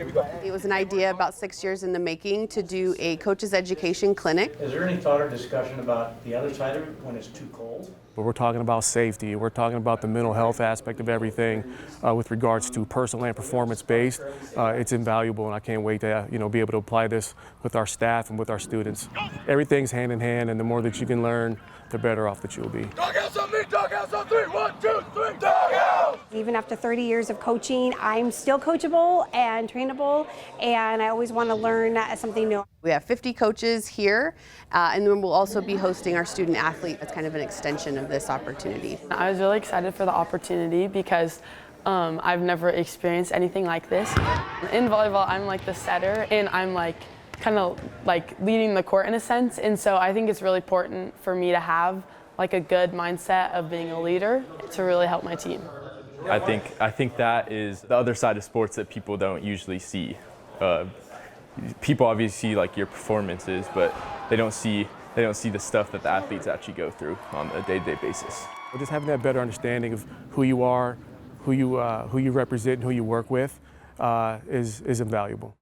It was an idea about 6 years in the making to do a coach's education clinic. Is there any thought or discussion about the other side of it when it's too cold? But we're talking about safety. We're talking about the mental health aspect of everything with regards to personal and performance-based. It's invaluable, and I can't wait to be able to apply this with our staff and with our students. Everything's hand in hand, and the more that you can learn, the better off that you'll be. Doghouse on me, doghouse on 3, 1, 2, 3, doghouse! Even after 30 years of coaching, I'm still coachable and trainable, and I always want to learn something new. We have 50 coaches here, and then we'll also be hosting our student athlete. That's kind of an extension of this opportunity. I was really excited for the opportunity because I've never experienced anything like this. In volleyball, I'm like the setter, and I'm like kind of like leading the court in a sense, and so I think it's really important for me to have like a good mindset of being a leader to really help my team. I think that is the other side of sports that people don't usually see. People obviously see like your performances, but they don't see the stuff that the athletes actually go through on a day-to-day basis. Just having that better understanding of who you are, who you represent, and who you work with is invaluable.